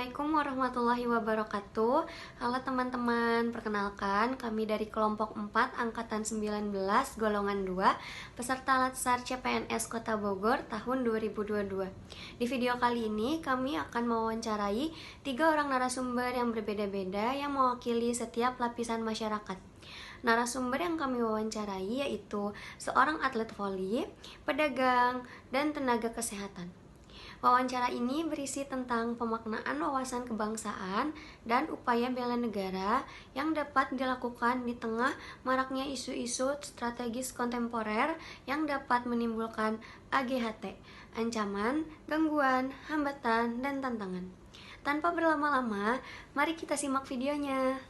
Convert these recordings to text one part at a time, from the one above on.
Assalamualaikum warahmatullahi wabarakatuh. Halo teman-teman, perkenalkan kami dari kelompok 4 angkatan 19 golongan 2 peserta Latsar CPNS Kota Bogor tahun 2022. Di video kali ini kami akan mewawancarai 3 orang narasumber yang berbeda-beda yang mewakili setiap lapisan masyarakat. Narasumber yang kami wawancarai yaitu seorang atlet voli, pedagang, dan tenaga kesehatan. Wawancara ini berisi tentang pemaknaan wawasan kebangsaan dan upaya bela negara yang dapat dilakukan di tengah maraknya isu-isu strategis kontemporer yang dapat menimbulkan AGHT, ancaman, gangguan, hambatan, dan tantangan. Tanpa berlama-lama, mari kita simak videonya.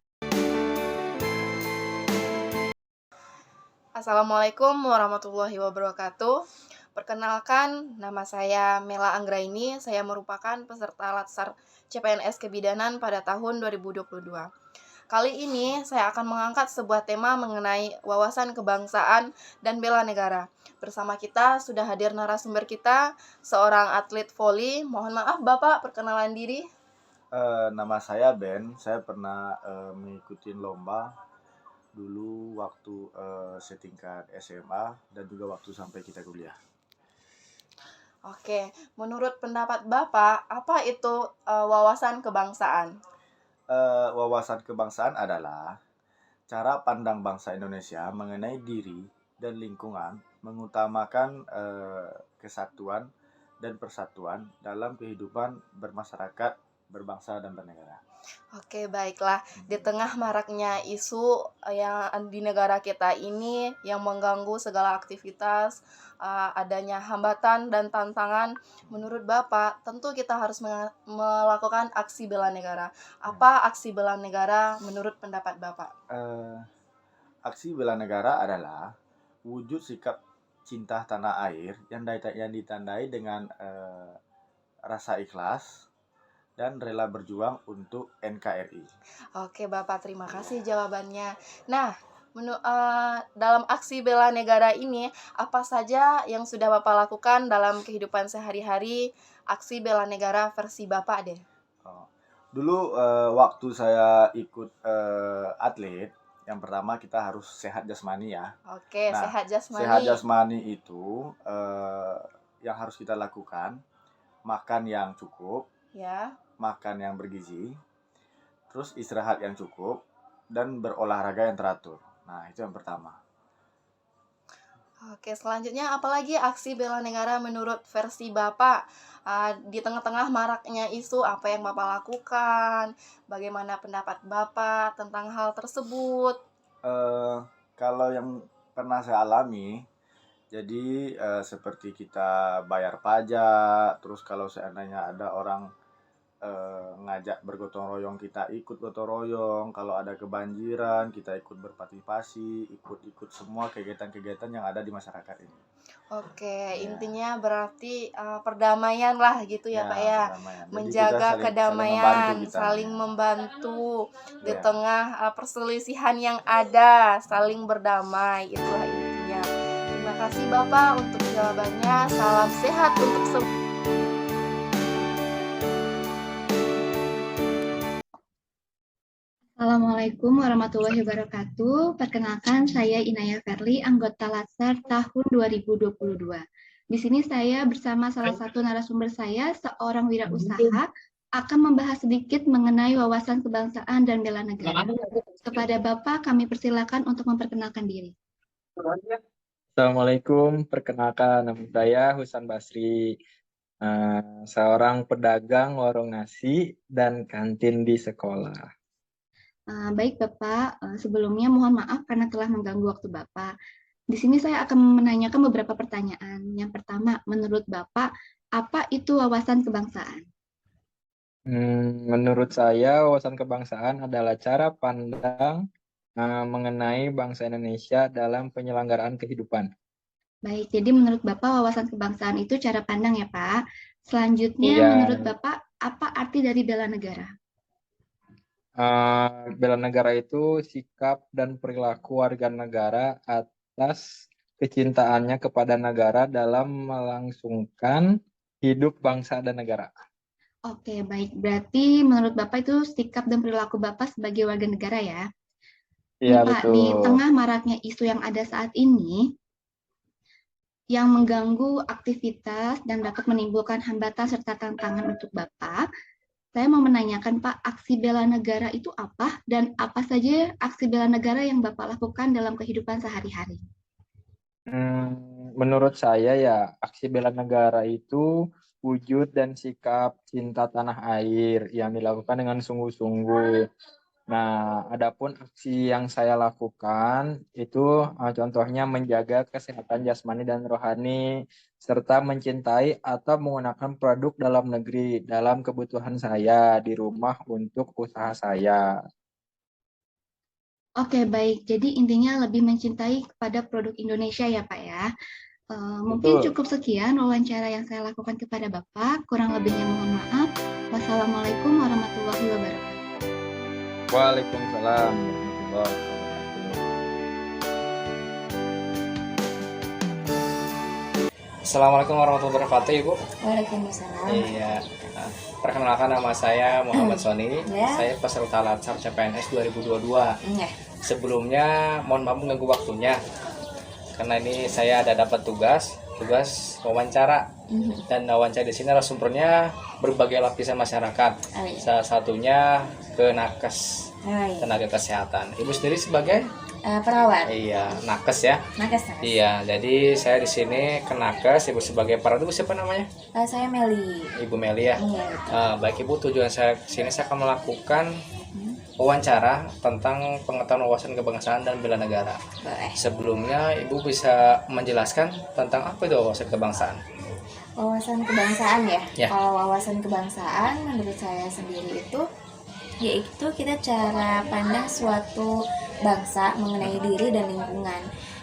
Assalamualaikum warahmatullahi wabarakatuh. Perkenalkan, nama saya Mela Anggraini. Saya merupakan peserta Latsar CPNS Kebidanan pada tahun 2022. Kali ini saya akan mengangkat sebuah tema mengenai wawasan kebangsaan dan bela negara. Bersama kita sudah hadir narasumber kita, seorang atlet voli. Mohon maaf Bapak, perkenalan diri. Nama saya Ben. Saya pernah mengikuti lomba dulu waktu setingkat SMA dan juga waktu sampai kita kuliah. Oke, menurut pendapat Bapak, apa itu wawasan kebangsaan? Wawasan kebangsaan adalah cara pandang bangsa Indonesia mengenai diri dan lingkungan, mengutamakan kesatuan dan persatuan dalam kehidupan bermasyarakat, berbangsa, dan bernegara. Oke, baiklah. Di tengah maraknya isu yang di negara kita ini yang mengganggu segala aktivitas, adanya hambatan dan tantangan, menurut Bapak, tentu kita harus melakukan aksi bela negara. Apa aksi bela negara menurut pendapat Bapak? Aksi bela negara adalah wujud sikap cinta tanah air yang ditandai dengan rasa ikhlas dan rela berjuang untuk NKRI. Oke, Bapak, terima kasih jawabannya. Nah, dalam aksi bela negara ini, apa saja yang sudah Bapak lakukan dalam kehidupan sehari-hari aksi bela negara versi Bapak deh? Dulu waktu saya ikut atlet, yang pertama kita harus sehat jasmani ya. Oke, sehat jasmani. Sehat jasmani itu yang harus kita lakukan, makan yang cukup, Ya. makan yang bergizi, terus istirahat yang cukup, dan berolahraga yang teratur. Nah, itu yang pertama. Oke, selanjutnya apalagi aksi bela negara menurut versi Bapak? Di tengah-tengah maraknya isu, apa yang Bapak lakukan? Bagaimana pendapat Bapak tentang hal tersebut? Kalau yang pernah saya alami, jadi seperti kita bayar pajak, terus kalau seandainya ada orang ngajak bergotong royong, kita ikut gotong royong. Kalau ada kebanjiran, kita ikut berpartisipasi, ikut semua kegiatan-kegiatan yang ada di masyarakat ini. Oke, Ya. intinya berarti perdamaian lah gitu ya, Pak ya. Perdamaian. Jadi Menjaga kita kedamaian, saling membantu di tengah perselisihan yang ada, saling berdamai. Itulah intinya. Terima kasih Bapak untuk jawabannya. Salam sehat untuk semua. Assalamualaikum warahmatullahi wabarakatuh. Perkenalkan, saya Inaya Ferli, anggota Latsar tahun 2022. Di sini saya bersama salah satu narasumber saya, seorang wirausaha, akan membahas sedikit mengenai wawasan kebangsaan dan bela negara. Kepada Bapak, kami persilakan untuk memperkenalkan diri. Assalamualaikum, perkenalkan nama saya Husan Basri, seorang pedagang warung nasi dan kantin di sekolah. Baik Bapak, sebelumnya mohon maaf karena telah mengganggu waktu Bapak. Di sini saya akan menanyakan beberapa pertanyaan. Yang pertama, menurut Bapak, apa itu wawasan kebangsaan? Menurut saya, wawasan kebangsaan adalah cara pandang mengenai bangsa Indonesia dalam penyelenggaraan kehidupan. Baik, jadi menurut Bapak wawasan kebangsaan itu cara pandang ya Pak. Selanjutnya, Iya. menurut Bapak, apa arti dari bela negara? Bela negara itu sikap dan perilaku warga negara atas kecintaannya kepada negara dalam melangsungkan hidup bangsa dan negara. Oke, baik. Berarti menurut Bapak itu sikap dan perilaku Bapak sebagai warga negara ya. Iya, Nih Pak, di betul. tengah maraknya isu yang ada saat ini, yang mengganggu aktivitas dan dapat menimbulkan hambatan serta tantangan untuk Bapak, saya mau menanyakan Pak, aksi bela negara itu apa dan apa saja aksi bela negara yang Bapak lakukan dalam kehidupan sehari-hari? Menurut saya ya, aksi bela negara itu wujud dan sikap cinta tanah air yang dilakukan dengan sungguh-sungguh. Nah, adapun aksi yang saya lakukan itu contohnya menjaga kesehatan jasmani dan rohani, serta mencintai atau menggunakan produk dalam negeri dalam kebutuhan saya di rumah untuk usaha saya. Oke, baik. Jadi intinya lebih mencintai kepada produk Indonesia ya Pak ya. Mungkin Betul. cukup sekian wawancara yang saya lakukan kepada Bapak. Kurang lebihnya mohon maaf. Wassalamualaikum warahmatullahi wabarakatuh. Waalaikumsalam warahmatullahi wabarakatuh. Assalamualaikum warahmatullahi wabarakatuh, Ibu. Waalaikumsalam. Iya. Perkenalkan, nama saya Muhammad Sony. Ya. Saya peserta Latsar CPNS 2022. Ya. Sebelumnya mohon maaf mengganggu waktunya. Karena ini saya ada dapat tugas wawancara. Dan wawancara di sini narasumbernya berbagai lapisan masyarakat. Oh, iya. Salah satunya ke nakes, Oh, iya. tenaga kesehatan. Ibu sendiri sebagai Perawat. iya, nakes ya. Nakes. Iya, jadi saya di sini ke nakes, Ibu sebagai perawat. Ibu siapa namanya? Saya Meli. Ibu Meli ya. Iya. Baik Ibu, tujuan saya kesini saya akan melakukan wawancara tentang pengetahuan wawasan kebangsaan dan bela negara. Boleh. Sebelumnya Ibu bisa menjelaskan tentang apa itu wawasan kebangsaan? Wawasan kebangsaan ya. Ya. Kalau wawasan kebangsaan menurut saya sendiri itu yaitu kita cara pandang suatu bangsa mengenai diri dan lingkungan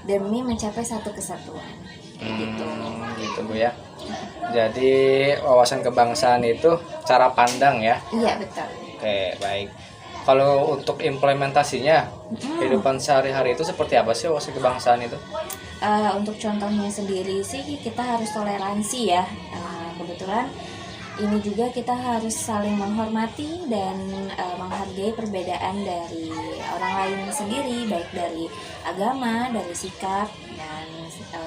demi mencapai satu kesatuan. Gitu. Gitu Bu ya. Jadi wawasan kebangsaan itu cara pandang ya. Iya, betul. Oke, baik. Kalau untuk implementasinya, kehidupan sehari-hari itu seperti apa sih wawasan kebangsaan itu? Untuk contohnya sendiri sih kita harus toleransi ya. Kebetulan ini juga kita harus saling menghormati dan menghargai perbedaan dari orang lain sendiri, baik dari agama, dari sikap, dan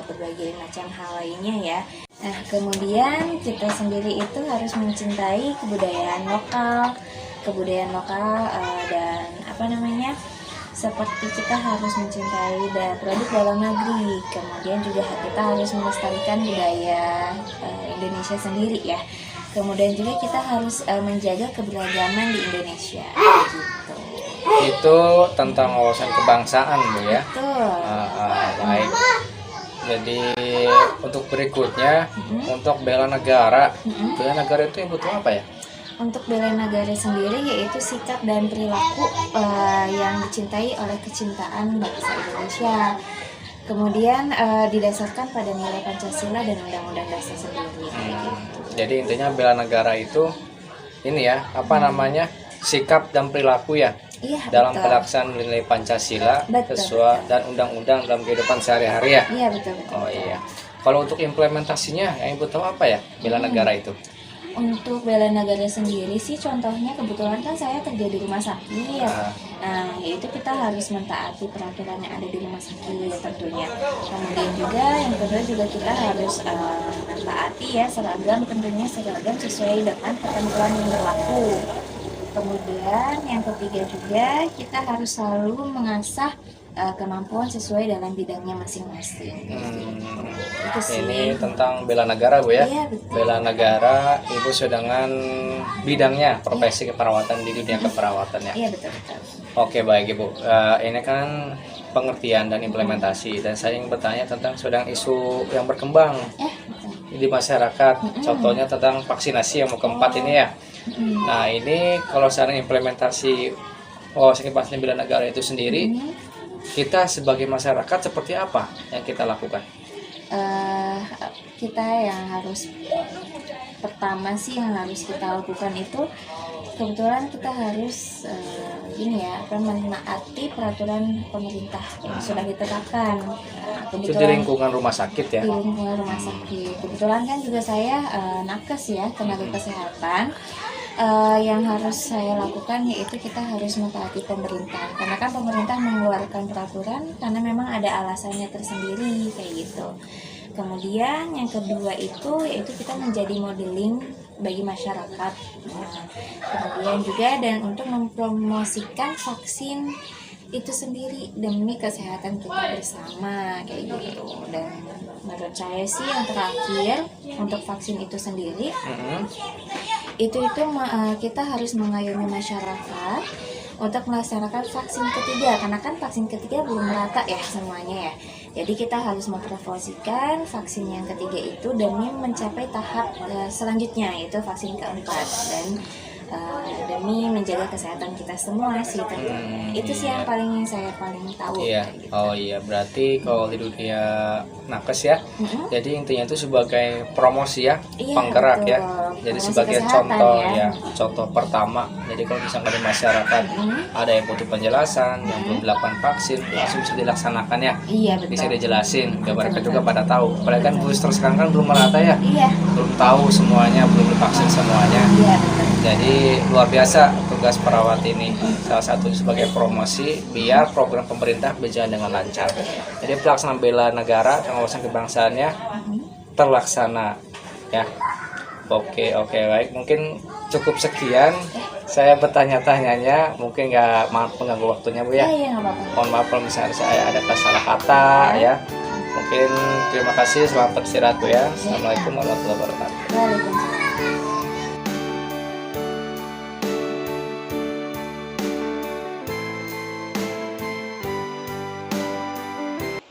berbagai macam hal lainnya ya. Nah, kemudian kita sendiri itu harus mencintai kebudayaan lokal dan seperti kita harus mencintai produk dalam negeri. Kemudian juga kita harus melestarikan budaya Indonesia sendiri ya. Kemudian juga kita harus menjaga keberagaman di Indonesia gitu. Itu tentang wawasan kebangsaan Bu ya. Betul. Baik. Jadi untuk berikutnya, untuk bela negara. Bela negara itu yang butuh apa ya? Untuk bela negara sendiri yaitu sikap dan perilaku yang dicintai oleh kecintaan bangsa Indonesia. Kemudian didasarkan pada nilai Pancasila dan Undang-Undang Dasar sendiri. Jadi intinya bela negara itu ini ya, sikap dan perilaku ya. Iya, Dalam betul. pelaksanaan nilai Pancasila Betul, sesuai dan undang-undang dalam kehidupan sehari-hari ya. Iya, betul. Oh iya. Kalau untuk implementasinya yang Ibu tahu apa ya bela negara itu? Untuk bela negara sendiri sih contohnya kebetulan kan saya kerja di rumah sakit. Nah, yaitu kita harus mentaati peraturan yang ada di rumah sakit tentunya. Kemudian juga yang kedua juga kita harus mentaati ya seragam sesuai dengan ketentuan yang berlaku. Kemudian yang ketiga juga kita harus selalu mengasah kemampuan sesuai dalam bidangnya masing-masing. Itu sih. Ini tentang bela negara Bu ya. Iya, betul. Bela negara Ibu dengan bidangnya profesi keperawatan di dunia keperawatan ya. Iya, betul. Oke baik Ibu. Ini kan pengertian dan implementasi dan saya ingin bertanya tentang sedang isu yang berkembang Betul. di masyarakat. Contohnya tentang vaksinasi yang mau keempat ini ya. Nah ini kalau sekarang implementasi wawasan kebangsaan bela negara itu sendiri, kita sebagai masyarakat seperti apa yang kita lakukan? Kita yang harus pertama sih yang harus kita lakukan itu kebetulan kita harus menaati peraturan pemerintah yang sudah ditetapkan. Itu di lingkungan rumah sakit ya? Di lingkungan rumah sakit. Kebetulan kan juga saya nakes ya, tenaga kesehatan. Yang harus saya lakukan yaitu kita harus mentaati pemerintah, karena kan pemerintah mengeluarkan peraturan karena memang ada alasannya tersendiri kayak gitu. Kemudian yang kedua itu yaitu kita menjadi modeling bagi masyarakat. Kemudian juga dan untuk mempromosikan vaksin itu sendiri demi kesehatan kita bersama kayak gitu. Dan menurut saya sih yang terakhir untuk vaksin itu sendiri itu kita harus mengayomi masyarakat untuk melaksanakan vaksin ketiga, karena kan vaksin ketiga belum merata ya semuanya ya. Jadi kita harus mempromosikan vaksin yang ketiga itu demi mencapai tahap selanjutnya, yaitu vaksin keempat, dan demi menjaga kesehatan kita semua sih tentunya. Itu sih yang saya paling tahu. Iya. Gitu. Oh iya, berarti kalau di dunia nakes ya, jadi intinya itu sebagai promosi ya, Iya, penggerak betul. ya. Jadi Promosi sebagai kesehatan contoh ya. ya, contoh pertama. Jadi kalau misalkan di masyarakat ada yang butuh penjelasan, yang belum dilakukan vaksin, langsung bisa dilaksanakan ya. Iya betul. Bisa dijelasin, biar mereka juga pada tahu. Apalagi kan booster sekarang kan belum merata ya, Iya. belum tahu semuanya, belum divaksin semuanya. Iya betul. Jadi luar biasa tugas perawat ini, salah satunya sebagai promosi biar program pemerintah berjalan dengan lancar. Jadi pelaksanaan bela negara dan wawasan kebangsaannya terlaksana ya. Oke baik, mungkin cukup sekian. Saya bertanya-tanyanya, mungkin nggak mengganggu waktunya Bu ya. Iya nggak apa-apa. Mohon maaf kalau misalnya saya ada salah kata ya. Mungkin terima kasih, selamat beristirahat Bu ya. Assalamualaikum warahmatullahi wabarakatuh. Waalaikumsalam.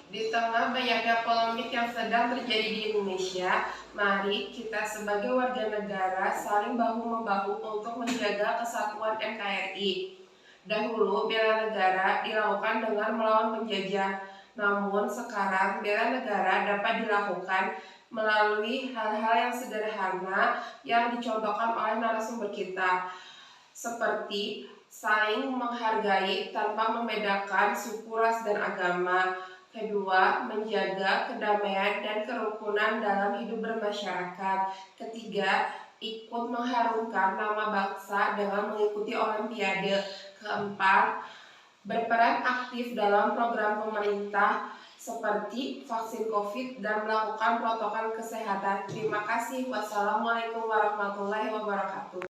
Di tengah banyaknya polemik yang sedang terjadi di Indonesia, mari kita sebagai warga negara saling bahu-membahu untuk menjaga kesatuan NKRI. Dahulu bela negara dilakukan dengan melawan penjajah, namun sekarang bela negara dapat dilakukan melalui hal-hal yang sederhana yang dicontohkan oleh narasumber kita, seperti saling menghargai tanpa membedakan suku, ras, dan agama. Kedua, menjaga kedamaian dan kerukunan dalam hidup bermasyarakat. Ketiga, ikut mengharumkan nama bangsa dengan mengikuti olimpiade. Keempat, berperan aktif dalam program pemerintah seperti vaksin COVID dan melakukan protokol kesehatan. Terima kasih. Wassalamualaikum warahmatullahi wabarakatuh.